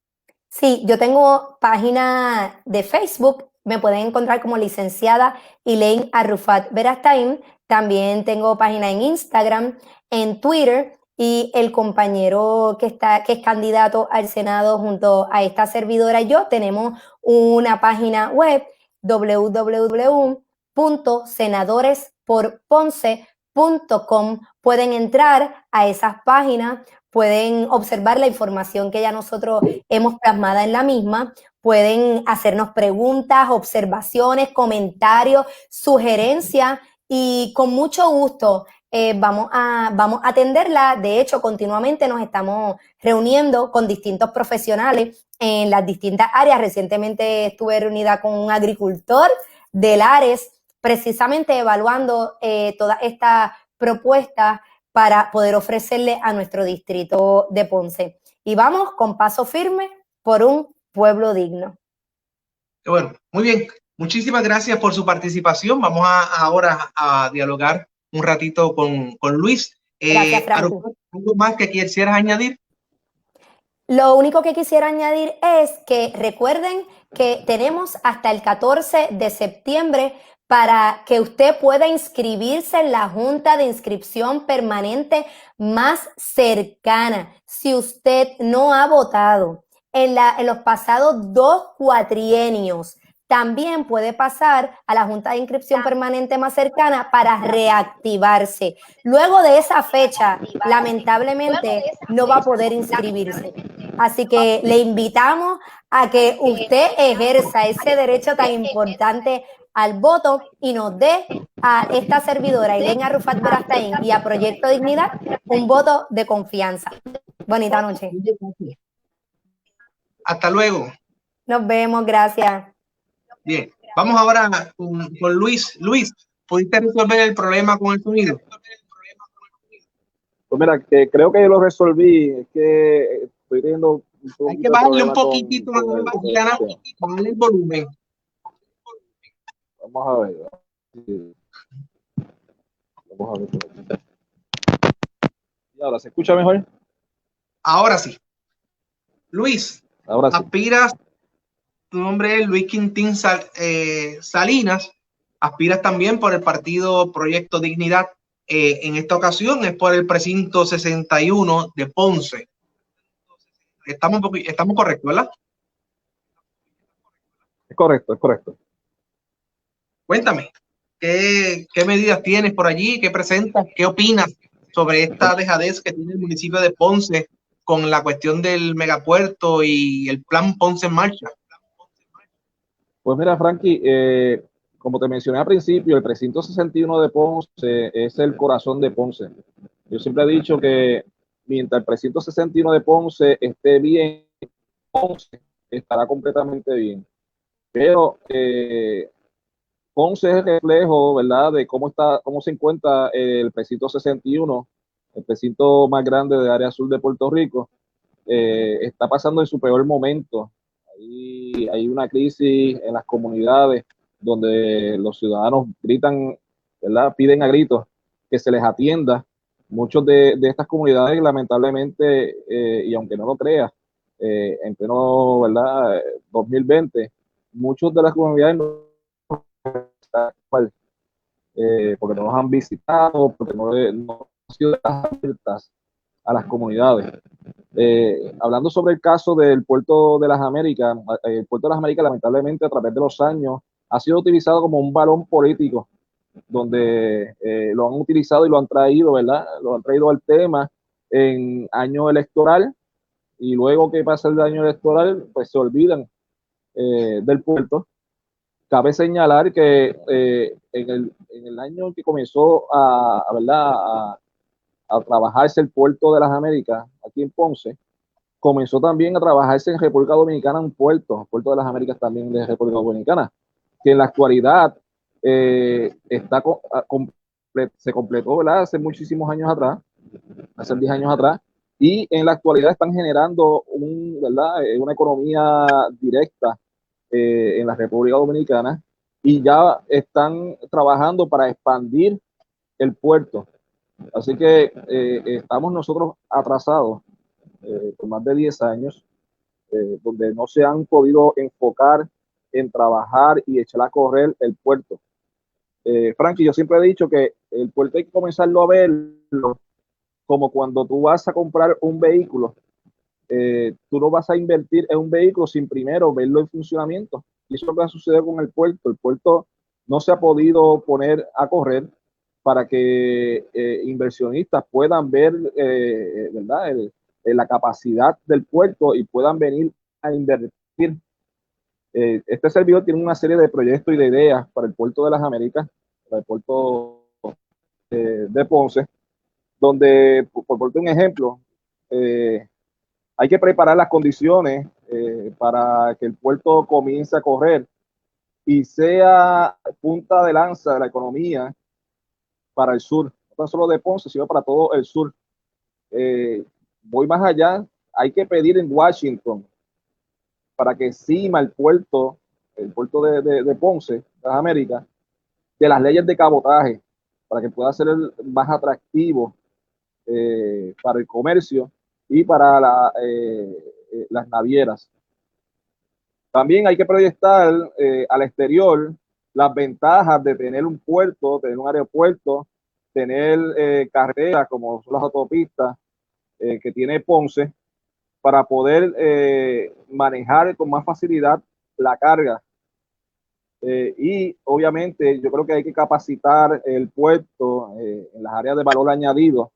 Sí, yo tengo página de Facebook, me pueden encontrar como licenciada Elaine Arrufat Berastain. También tengo página en Instagram, en Twitter, y el compañero que es candidato al Senado junto a esta servidora y yo tenemos una página web, www.senadoresporponce.com. Pueden entrar a esas páginas, pueden observar la información que ya nosotros hemos plasmada en la misma, pueden hacernos preguntas, observaciones, comentarios, sugerencias, y con mucho gusto vamos a atenderla. De hecho, continuamente nos estamos reuniendo con distintos profesionales en las distintas áreas. Recientemente estuve reunida con un agricultor de Lares, precisamente evaluando todas estas propuestas para poder ofrecerle a nuestro distrito de Ponce. Y vamos con paso firme por un pueblo digno. Bueno, muy bien. Muchísimas gracias por su participación. Vamos ahora a dialogar un ratito con Luis. Gracias, Frankie. ¿Algo más que quisieras añadir? Lo único que quisiera añadir es que recuerden que tenemos hasta el 14 de septiembre para que usted pueda inscribirse en la Junta de Inscripción Permanente más cercana. Si usted no ha votado en los pasados 2 cuatrienios, también puede pasar a la Junta de Inscripción Permanente más cercana para reactivarse. Luego de esa fecha, lamentablemente, no va a poder inscribirse. Así que le invitamos a que usted ejerza ese derecho tan importante al voto y nos dé a esta servidora, Elaine Arrufat Berastain, y a Proyecto Dignidad, un voto de confianza. Bonita noche. Hasta luego. Nos vemos, gracias. Bien, vamos ahora con Luis. Luis, ¿pudiste resolver el problema con el sonido? Pues mira, que creo que lo resolví. Es que estoy teniendo hay que bajarle un poquitito más bajarle el volumen. Vamos a ver. Sí. Vamos a ver. ¿Y ahora se escucha mejor? Ahora sí. Luis, ahora sí. Aspiras, tu nombre es Luis Quintín Salinas, aspiras también por el partido Proyecto Dignidad. En esta ocasión es por el precinto 61 de Ponce. Estamos correctos, ¿verdad? Es correcto, es correcto. Cuéntame, ¿qué medidas tienes por allí? ¿Qué presentas? ¿Qué opinas sobre esta dejadez que tiene el municipio de Ponce con la cuestión del megapuerto y el plan Ponce en marcha? Pues mira, Frankie, como te mencioné al principio, el precinto 61 de Ponce es el corazón de Ponce. Yo siempre he dicho que mientras el precinto 61 de Ponce esté bien, Ponce estará completamente bien. Pero Ponce es el reflejo, ¿verdad?, de cómo se encuentra el precinto 61, el precinto más grande de área sur de Puerto Rico. Está pasando en su peor momento. Hay una crisis en las comunidades donde los ciudadanos gritan, ¿verdad?, piden a gritos que se les atienda. Muchos de estas comunidades, lamentablemente, y aunque no lo creas, en pleno, ¿verdad?, 2020, muchos de las comunidades no están mal, porque no nos han visitado, porque no han sido abiertas a las comunidades. Hablando sobre el caso del Puerto de las Américas, el Puerto de las Américas lamentablemente a través de los años ha sido utilizado como un balón político, donde lo han utilizado y lo han traído, ¿verdad? Lo han traído al tema en año electoral, y luego que pasa el año electoral, pues se olvidan del puerto. Cabe señalar que en el año que comenzó a trabajarse el Puerto de las Américas aquí en Ponce, comenzó también a trabajarse en República Dominicana un puerto de las Américas también de República Dominicana, que en la actualidad se completó, ¿verdad?, hace muchísimos años atrás, hace 10 años atrás, y en la actualidad están generando una economía directa en la República Dominicana, y ya están trabajando para expandir el puerto. Así que estamos nosotros atrasados por más de 10 años, donde no se han podido enfocar en trabajar y echar a correr el puerto. Frankie, yo siempre he dicho que el puerto hay que comenzarlo a verlo como cuando tú vas a comprar un vehículo. Tú no vas a invertir en un vehículo sin primero verlo en funcionamiento. Y eso es lo que ha sucedido con el puerto. El puerto no se ha podido poner a correr para que inversionistas puedan ver, ¿verdad?, la capacidad del puerto y puedan venir a invertir. Este servidor tiene una serie de proyectos y de ideas para el puerto de las Américas, para el puerto de Ponce, donde, por ponerte un ejemplo, hay que preparar las condiciones para que el puerto comience a correr y sea punta de lanza de la economía para el sur, no tan solo de Ponce, sino para todo el sur. Voy más allá, hay que pedir en Washington para que exima el puerto de Ponce, de las Américas, de las leyes de cabotaje, para que pueda ser más atractivo para el comercio y para las navieras. También hay que proyectar al exterior las ventajas de tener un puerto, tener un aeropuerto, tener carreteras como son las autopistas que tiene Ponce, para poder manejar con más facilidad la carga. Y obviamente yo creo que hay que capacitar el puerto en las áreas de valor añadido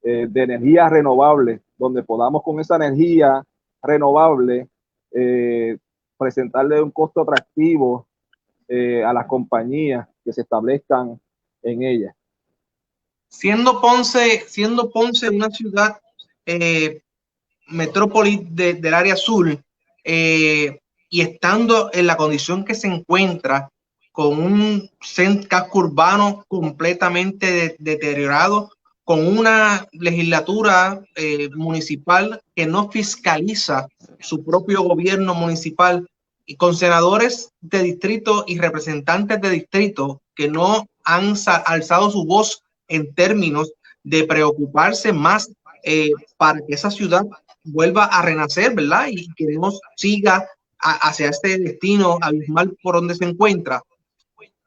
de energía renovable, donde podamos con esa energía renovable presentarle un costo atractivo a las compañías que se establezcan en ella. Siendo Ponce una ciudad metrópoli del área sur, y estando en la condición que se encuentra, con un casco urbano completamente deteriorado, con una legislatura municipal que no fiscaliza su propio gobierno municipal, y con senadores de distrito y representantes de distrito que no han alzado su voz en términos de preocuparse más para que esa ciudad vuelva a renacer, ¿verdad? Y que no siga hacia este destino abismal por donde se encuentra.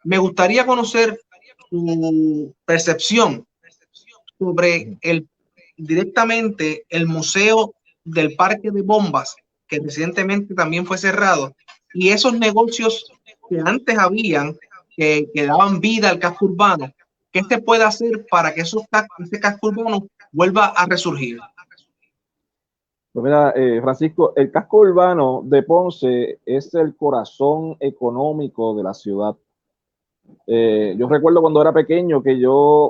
Me gustaría conocer tu percepción sobre directamente el Museo del Parque de Bombas, que recientemente también fue cerrado, y esos negocios que antes habían, que daban vida al casco urbano. ¿Qué se puede hacer para que ese casco urbano vuelva a resurgir? Pues mira, Francisco, el casco urbano de Ponce es el corazón económico de la ciudad. Yo recuerdo cuando era pequeño que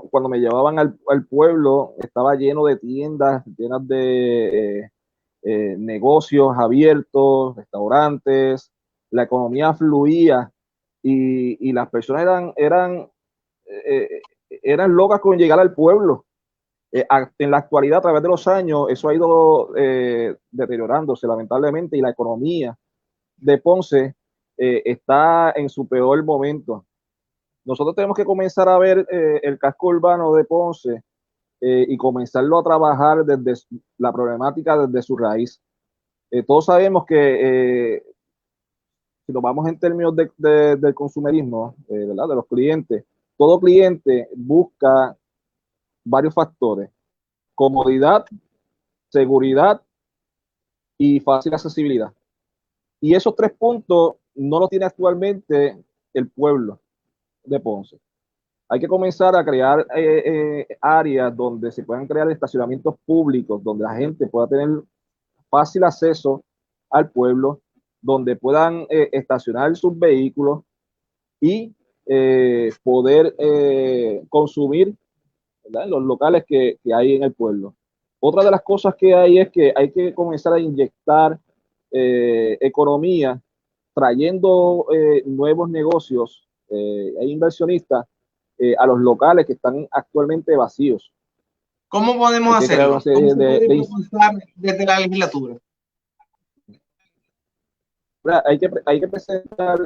cuando me llevaban al pueblo, estaba lleno de tiendas, llenas de negocios abiertos, restaurantes, la economía fluía y las personas eran locas con llegar al pueblo. En la actualidad, a través de los años, eso ha ido deteriorándose lamentablemente y la economía de Ponce está en su peor momento. Nosotros tenemos que comenzar a ver el casco urbano de Ponce y comenzarlo a trabajar desde la problemática desde su raíz. Todos sabemos que si nos vamos en términos del consumerismo, ¿verdad? De los clientes, todo cliente busca varios factores: comodidad, seguridad y fácil accesibilidad. Y esos tres puntos no los tiene actualmente el pueblo de Ponce. Hay que comenzar a crear áreas donde se puedan crear estacionamientos públicos, donde la gente pueda tener fácil acceso al pueblo, donde puedan estacionar sus vehículos y poder consumir, ¿verdad?, en los locales que hay en el pueblo. Otra de las cosas que hay es que hay que comenzar a inyectar economía, trayendo nuevos negocios e inversionistas a los locales que están actualmente vacíos. ¿Cómo podemos hacerlo? ¿Cómo se puede impulsar desde la legislatura? Hay que presentar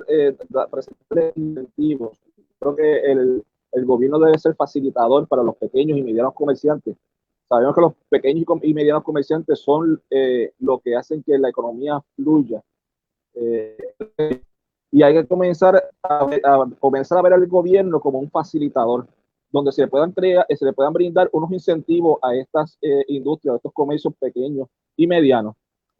incentivos. Creo que el gobierno debe ser facilitador para los pequeños y medianos comerciantes. Sabemos que los pequeños y medianos comerciantes son lo que hacen que la economía fluya. Y hay que comenzar a ver al gobierno como un facilitador, donde se le puedan brindar unos incentivos a estas industrias, a estos comercios pequeños y medianos.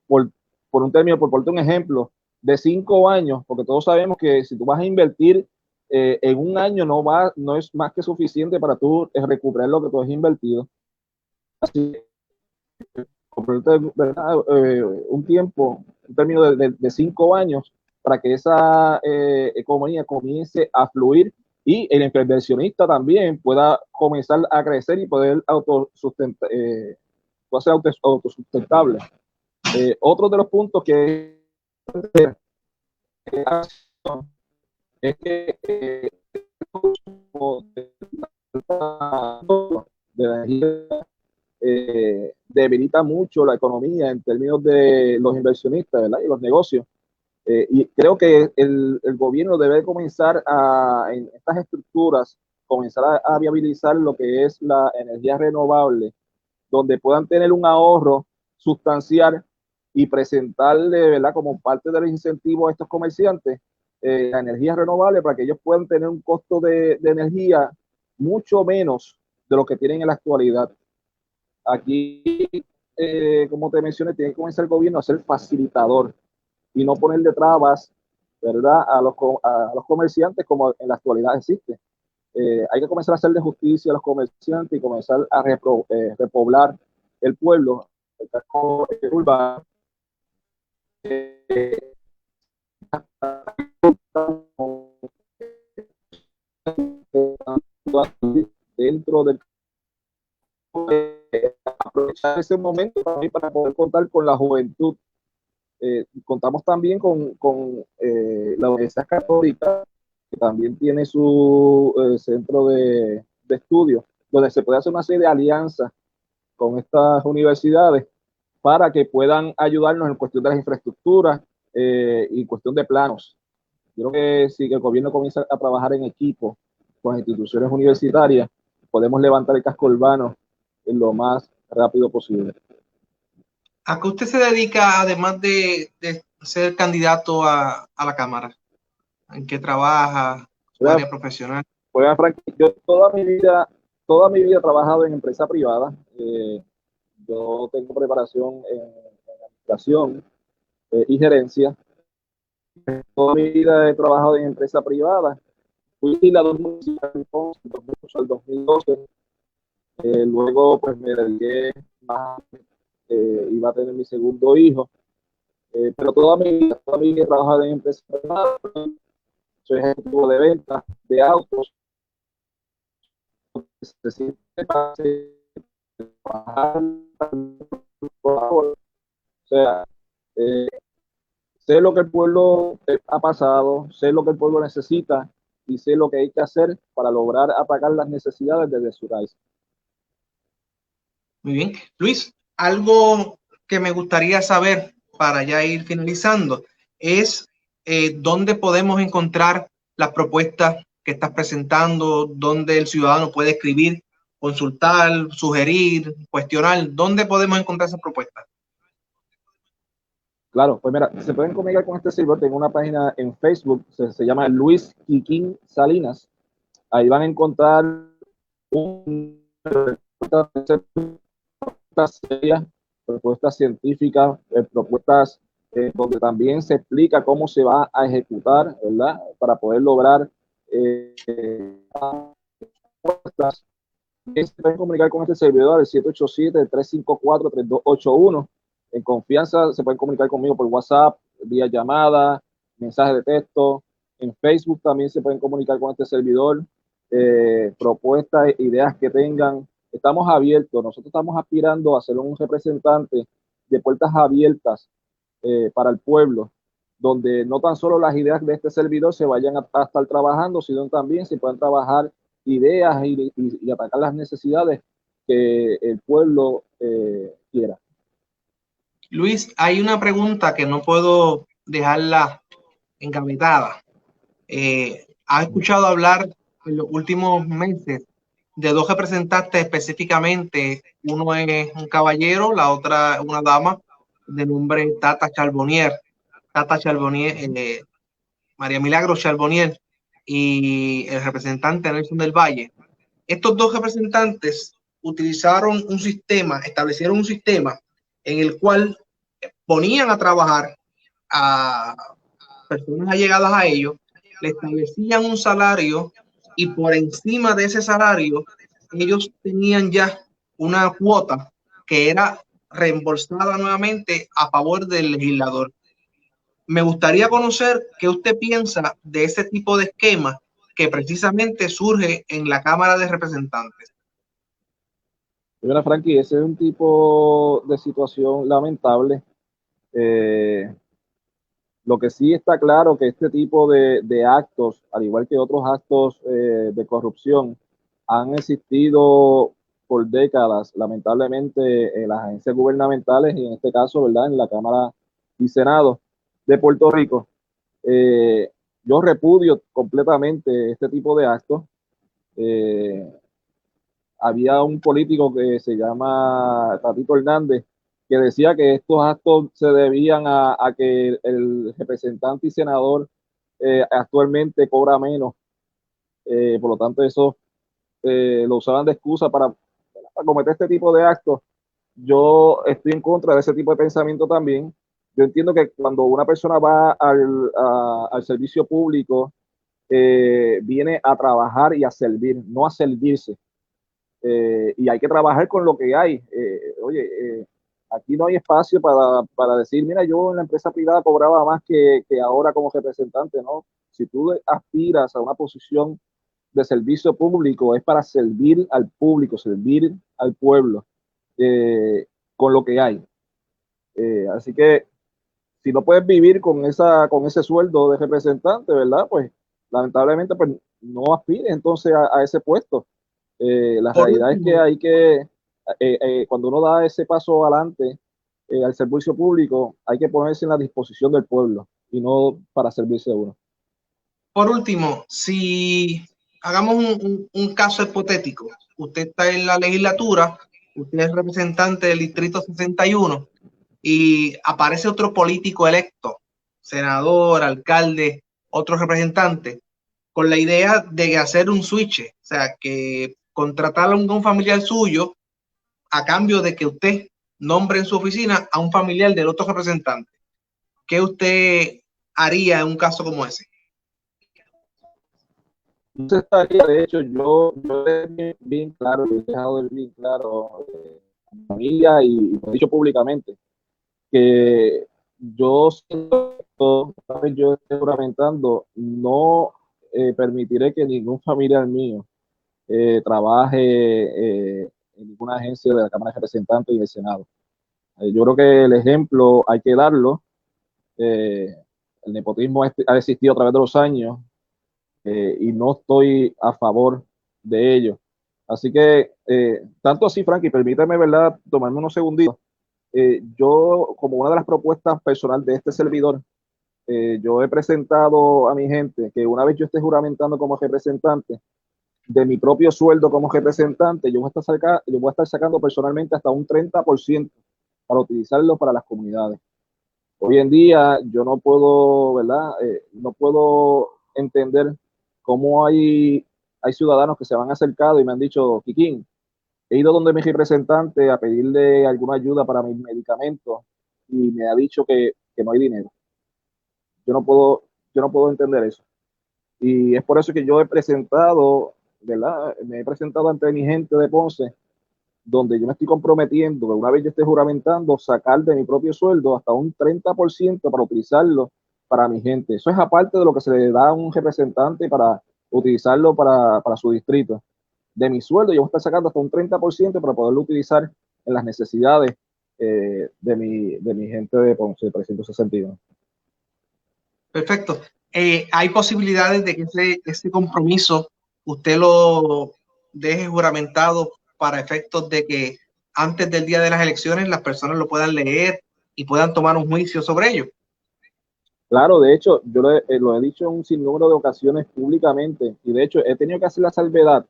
Por un término, por ponerte un ejemplo, de 5 años, porque todos sabemos que si tú vas a invertir en un año no es más que suficiente para tú recuperar lo que tú has invertido. Así, un término de 5 años para que esa economía comience a fluir y el inversionista también pueda comenzar a crecer y poder ser autosustentable. Otro de los puntos que es que de energía debilita mucho la economía en términos de los inversionistas, ¿verdad?, y los negocios. Y creo que el gobierno debe comenzar en estas estructuras, comenzar a viabilizar lo que es la energía renovable, donde puedan tener un ahorro sustancial y presentarle, ¿verdad?, como parte de los incentivos a estos comerciantes la energía renovable, para que ellos puedan tener un costo de energía mucho menos de lo que tienen en la actualidad. Aquí, como te mencioné, tiene que comenzar el gobierno a ser facilitador y no ponerle trabas, ¿verdad?, a los comerciantes como en la actualidad existe. Hay que comenzar a hacerle justicia a los comerciantes y comenzar a repoblar el pueblo, el casco urbano. dentro del aprovechar ese momento también para poder contar con la juventud. Contamos también con la Universidad Católica, que también tiene su centro de estudio, donde se puede hacer una serie de alianzas con estas universidades para que puedan ayudarnos en cuestión de las infraestructuras y cuestión de planos. Yo creo que si el gobierno comienza a trabajar en equipo con las instituciones universitarias, podemos levantar el casco urbano en lo más rápido posible. ¿A qué usted se dedica, además de ser candidato a la Cámara? ¿En qué trabaja? ¿Su área profesional? Pues, Frank, yo toda mi vida he trabajado en empresa privada. Yo tengo preparación en administración y gerencia. Toda mi vida he trabajado en empresa privada. Fui legislador municipal del 2008 al 2012. Luego, pues me dediqué más, iba a tener mi segundo hijo. Pero toda mi vida he trabajado en empresa privada. Soy ejecutivo de ventas de autos. Se siente fácil trabajar, o sea, sé lo que el pueblo ha pasado, sé lo que el pueblo necesita y sé lo que hay que hacer para lograr atacar las necesidades desde su raíz. Muy bien. Luis, algo que me gustaría saber para ya ir finalizando es dónde podemos encontrar las propuestas que estás presentando, dónde el ciudadano puede escribir, consultar, sugerir, cuestionar, dónde podemos encontrar esas propuestas. Claro, pues mira, se pueden comunicar con este servidor. Tengo una página en Facebook, se llama Luis Quiquín Salinas. Ahí van a encontrar propuestas serias, propuestas científicas, propuestas donde también se explica cómo se va a ejecutar, ¿verdad? Para poder lograr propuestas. Se pueden comunicar con este servidor al 787-354-3281. En confianza se pueden comunicar conmigo por WhatsApp, vía llamada, mensaje de texto. En Facebook también se pueden comunicar con este servidor. Propuestas, ideas que tengan. Estamos abiertos. Nosotros estamos aspirando a ser un representante de puertas abiertas para el pueblo, donde no tan solo las ideas de este servidor se vayan a estar trabajando, sino también se puedan trabajar ideas y atacar las necesidades que el pueblo quiera. Luis, hay una pregunta que no puedo dejarla engavetada. ¿Has escuchado hablar en los últimos meses de dos representantes específicamente? Uno es un caballero, la otra una dama de nombre Tata Charbonnier. Tata Charbonnier, María Milagros Charbonnier y el representante Nelson del Valle. Estos dos representantes utilizaron un sistema, establecieron un sistema en el cual ponían a trabajar a personas allegadas a ellos, le establecían un salario y por encima de ese salario ellos tenían ya una cuota que era reembolsada nuevamente a favor del legislador. Me gustaría conocer qué usted piensa de ese tipo de esquema que precisamente surge en la Cámara de Representantes. Mira, Frankie, ese es un tipo de situación lamentable. Lo que sí está claro que este tipo de actos, al igual que otros actos de corrupción, han existido por décadas, lamentablemente, en las agencias gubernamentales y en este caso, ¿verdad?, en la Cámara y Senado de Puerto Rico. Yo repudio completamente este tipo de actos. Había un político que se llama Tatito Hernández, que decía que estos actos se debían a que el representante y senador actualmente cobra menos. Por lo tanto, eso lo usaban de excusa para cometer este tipo de actos. Yo estoy en contra de ese tipo de pensamiento también. Yo entiendo que cuando una persona va al servicio público, viene a trabajar y a servir, no a servirse. Y hay que trabajar con lo que hay. Aquí no hay espacio para decir, mira, yo en la empresa privada cobraba más que ahora como representante, ¿no? Si tú aspiras a una posición de servicio público es para servir al público, servir al pueblo con lo que hay. Así que si no puedes vivir con ese sueldo de representante, ¿verdad? Pues lamentablemente pues, no aspires entonces a ese puesto. La Por realidad es que último, hay que, cuando uno da ese paso adelante al servicio público, hay que ponerse en la disposición del pueblo y no para servirse a uno. por último, si hagamos un caso hipotético, usted está en la legislatura, usted es representante del Distrito 61 y aparece otro político electo, senador, alcalde, otro representante, con la idea de hacer un switch, o sea, que contratar a un familiar suyo a cambio de que usted nombre en su oficina a un familiar del otro representante. ¿Qué usted haría en un caso como ese? Entonces, de hecho, yo he bien claro, he dejado bien claro a mi familia y lo he dicho públicamente, que yo siento, una vez yo esté juramentando, no permitiré que ningún familiar mío trabaje en ninguna agencia de la Cámara de Representantes y del Senado. Yo creo que el ejemplo hay que darlo. El nepotismo ha existido a través de los años y no estoy a favor de ello. Así que, tanto así, Frankie, permíteme, ¿verdad?, tomarme unos segunditos. Yo, como una de las propuestas personal de este servidor, yo he presentado a mi gente que una vez yo esté juramentando como representante, de mi propio sueldo como representante, yo voy a estar sacando personalmente hasta un 30% para utilizarlo para las comunidades. Hoy en día yo no puedo, ¿verdad? No puedo entender cómo hay ciudadanos que se me han acercado y me han dicho, Kikín, he ido donde mi representante a pedirle alguna ayuda para mis medicamentos y me ha dicho que no hay dinero. Yo no puedo entender eso. Y es por eso que yo he presentado, ¿verdad? Me he presentado ante mi gente de Ponce, donde yo me estoy comprometiendo, que una vez yo esté juramentando, sacar de mi propio sueldo hasta un 30% para utilizarlo para mi gente. Eso es aparte de lo que se le da a un representante para utilizarlo para su distrito. De mi sueldo yo voy a estar sacando hasta un 30% para poderlo utilizar en las necesidades de mi gente de Ponce, 361. Perfecto. ¿Hay posibilidades de que ese compromiso usted lo deje juramentado para efectos de que antes del día de las elecciones las personas lo puedan leer y puedan tomar un juicio sobre ello? Claro, de hecho, yo lo he dicho en un sinnúmero de ocasiones públicamente y de hecho he tenido que hacer la salvedad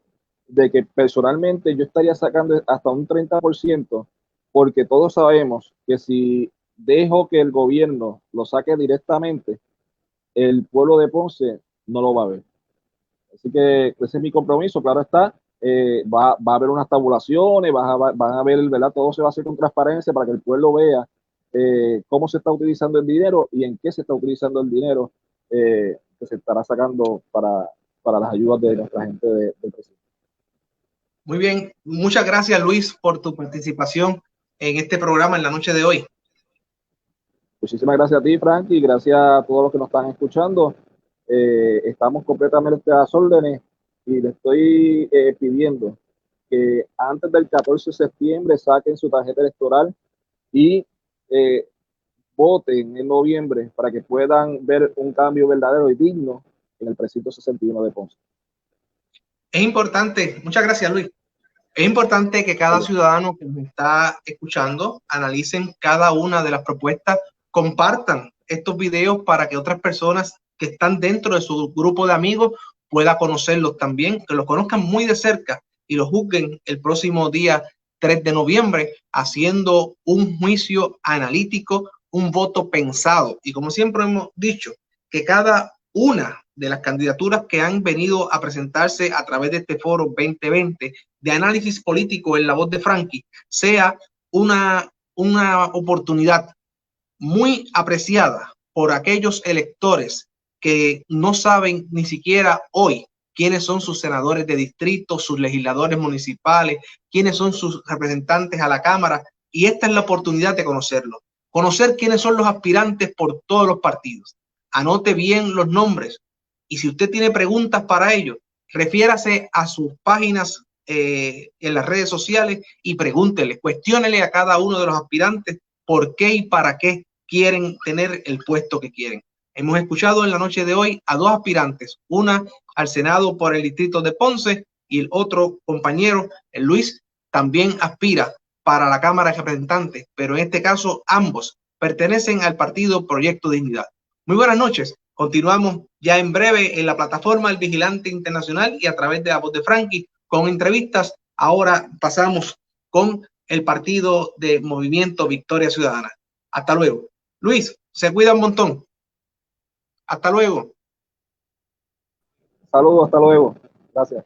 de que personalmente yo estaría sacando hasta un 30% porque todos sabemos que si dejo que el gobierno lo saque directamente, el pueblo de Ponce no lo va a ver. Así que ese es mi compromiso, claro está. Va a haber unas tabulaciones, van a ver, ¿verdad? Todo se va a hacer con transparencia para que el pueblo vea cómo se está utilizando el dinero y en qué se está utilizando el dinero que se estará sacando para las ayudas de nuestra gente del presidente. Muy bien, muchas gracias Luis por tu participación en este programa en la noche de hoy. Muchísimas gracias a ti, Frank, y gracias a todos los que nos están escuchando. Estamos completamente a las órdenes y le estoy pidiendo que antes del 14 de septiembre saquen su tarjeta electoral y voten en noviembre para que puedan ver un cambio verdadero y digno en el precinto 61 de Ponce. Es importante, muchas gracias Luis. Es importante que cada ciudadano que nos está escuchando analicen cada una de las propuestas, compartan estos videos para que otras personas que están dentro de su grupo de amigos puedan conocerlos también, que los conozcan muy de cerca y los juzguen el próximo día 3 de noviembre haciendo un juicio analítico, un voto pensado. Y como siempre hemos dicho, que cada una de las candidaturas que han venido a presentarse a través de este foro 2020 de análisis político en la voz de Frankie sea una oportunidad muy apreciada por aquellos electores que no saben ni siquiera hoy quiénes son sus senadores de distrito, sus legisladores municipales, quiénes son sus representantes a la Cámara, y esta es la oportunidad de conocerlos, conocer quiénes son los aspirantes por todos los partidos. Anote bien los nombres y si usted tiene preguntas para ellos, refiérase a sus páginas en las redes sociales y pregúntele, cuestiónele a cada uno de los aspirantes por qué y para qué quieren tener el puesto que quieren. Hemos escuchado en la noche de hoy a dos aspirantes, una al Senado por el distrito de Ponce y el otro compañero, el Luis, también aspira para la Cámara de Representantes, pero en este caso ambos pertenecen al partido Proyecto Dignidad. Muy buenas noches. Continuamos ya en breve en la plataforma El Vigilante Internacional y a través de La Voz de Frankie con entrevistas. Ahora pasamos con el partido de Movimiento Victoria Ciudadana. Hasta luego. Luis, se cuida un montón. Hasta luego. Saludos, hasta luego. Gracias.